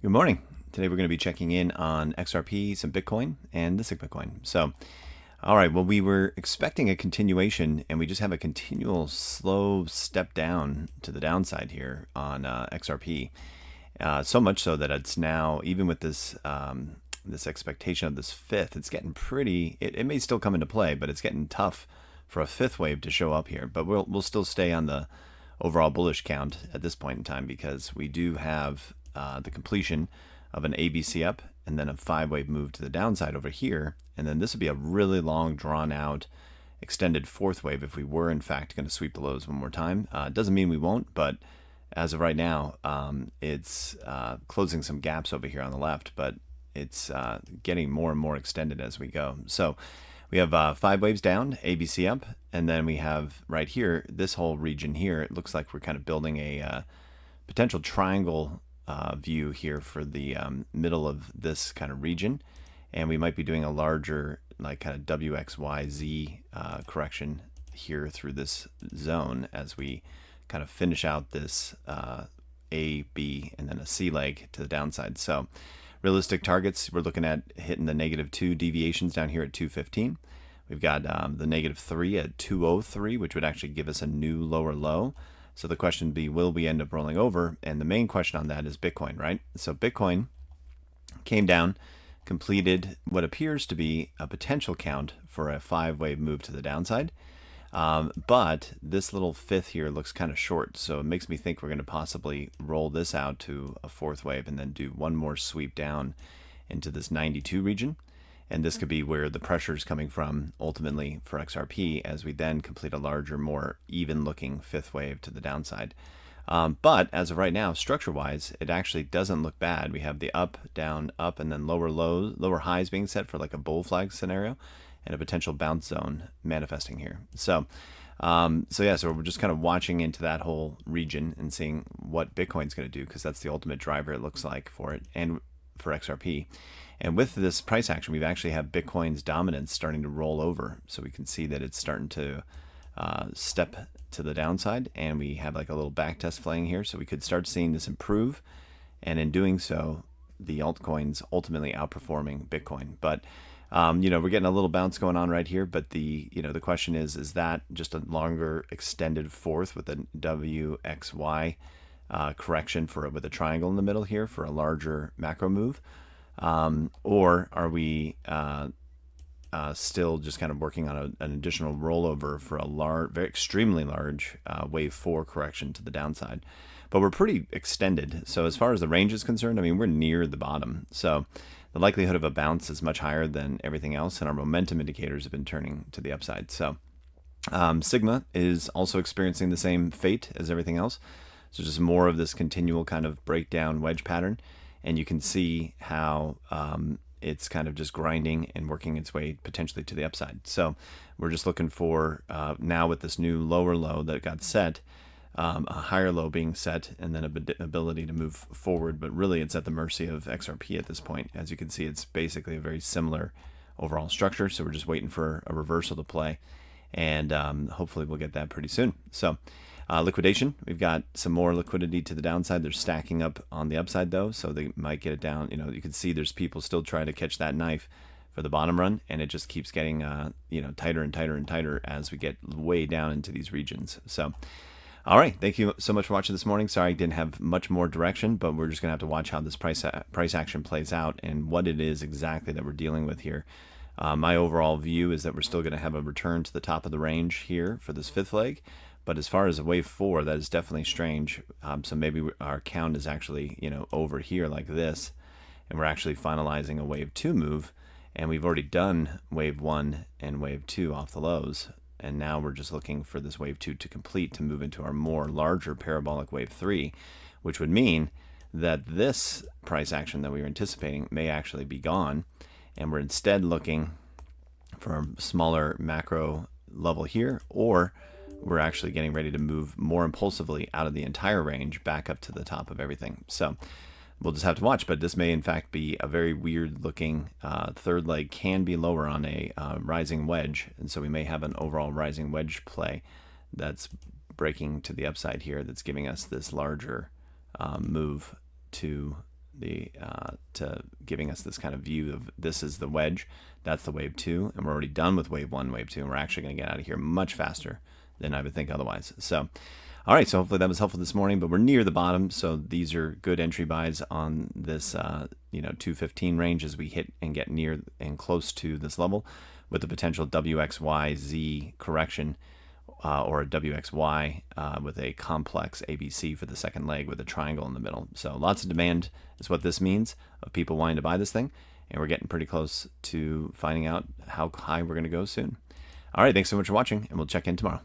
Good morning. Today we're going to be checking in on XRP, some Bitcoin, and the Sigma coin. So, all right, well, we were expecting a continuation, and we just have a continual slow step down to the downside here on XRP. So much so that it's now, even with this this expectation of this fifth, it's getting pretty. It may still come into play, but it's getting tough for a fifth wave to show up here. But we'll still stay on the overall bullish count at this point in time because we do have the completion of an ABC up and then a 5-wave move to the downside over here. And then this would be a really long, drawn out, extended fourth wave if we were in fact going to sweep the lows one more time. It doesn't mean we won't, but as of right now, it's closing some gaps over here on the left, but it's getting more and more extended as we go. So we have 5 waves down, ABC up, and then we have right here, this whole region here, it looks like we're kind of building a potential triangle view here for the middle of this kind of region. And we might be doing a larger like kind of WXYZ correction here through this zone as we kind of finish out this A, B, and then a C leg to the downside. So realistic targets, we're looking at hitting the -2 deviations down here at 215. We've got the -3 at 203, which would actually give us a new lower low. So the question would be, will we end up rolling over? And the main question on that is Bitcoin, right? So Bitcoin came down, completed what appears to be a potential count for a 5-wave move to the downside. But this little fifth here looks kind of short, so it makes me think we're going to possibly roll this out to a 4th wave and then do one more sweep down into this 92 region. And this could be where the pressure is coming from ultimately for XRP as we then complete a larger, more even looking 5th wave to the downside. But as of right now, structure-wise, it actually doesn't look bad. We have the up, down, up, and then lower lows, lower highs being set for like a bull flag scenario, and a potential bounce zone manifesting here. So we're just kind of watching into that whole region and seeing what Bitcoin's going to do, because that's the ultimate driver, it looks like, for it and for XRP. And with this price action, we've actually have Bitcoin's dominance starting to roll over. So we can see that it's starting to step to the downside, and we have like a little back test flying here. So we could start seeing this improve. And in doing so, the altcoins ultimately outperforming Bitcoin. But we're getting a little bounce going on right here, but the question is that just a longer extended fourth with a WXY correction with a triangle in the middle here for a larger macro move? Or are we still just kind of working on an additional rollover for a very extremely large wave 4 correction to the downside? But we're pretty extended. So as far as the range is concerned, I mean, we're near the bottom. So the likelihood of a bounce is much higher than everything else, and our momentum indicators have been turning to the upside. So Sigma is also experiencing the same fate as everything else. So just more of this continual kind of breakdown wedge pattern. And you can see how it's kind of just grinding and working its way potentially to the upside. So we're just looking for, now with this new lower low that got set, a higher low being set, and then ability to move forward. But really, it's at the mercy of XRP at this point. As you can see, it's basically a very similar overall structure. So we're just waiting for a reversal to play. And hopefully we'll get that pretty soon. So liquidation, we've got some more liquidity to the downside. They're stacking up on the upside though, so they might get it down. You can see there's people still trying to catch that knife for the bottom run, and it just keeps getting tighter and tighter and tighter as we get way down into these regions. So all right, thank you so much for watching this morning. Sorry I didn't have much more direction, but we're just gonna have to watch how this price action plays out and what it is exactly that we're dealing with here. My overall view is that we're still going to have a return to the top of the range here for this 5th leg. But as far as a wave 4, that is definitely strange. So maybe our count is actually, over here like this, and we're actually finalizing a wave 2 move. And we've already done wave 1 and wave 2 off the lows. And now we're just looking for this wave 2 to complete to move into our more larger parabolic wave 3, which would mean that this price action that we were anticipating may actually be gone. And we're instead looking for a smaller macro level here, or we're actually getting ready to move more impulsively out of the entire range back up to the top of everything. So we'll just have to watch, but this may in fact be a very weird looking third leg, can be lower on a rising wedge. And so we may have an overall rising wedge play that's breaking to the upside here, that's giving us this larger move to to giving us this kind of view of this is the wedge, that's the wave 2, and we're already done with wave 1, wave 2, and we're actually going to get out of here much faster than I would think otherwise. So, all right, so hopefully that was helpful this morning, but we're near the bottom, so these are good entry buys on this 215 range as we hit and get near and close to this level, with the potential WXYZ correction or a WXY with a complex ABC for the second leg with a triangle in the middle. So lots of demand is what this means of people wanting to buy this thing, and we're getting pretty close to finding out how high we're going to go soon. All right, thanks so much for watching, and we'll check in tomorrow.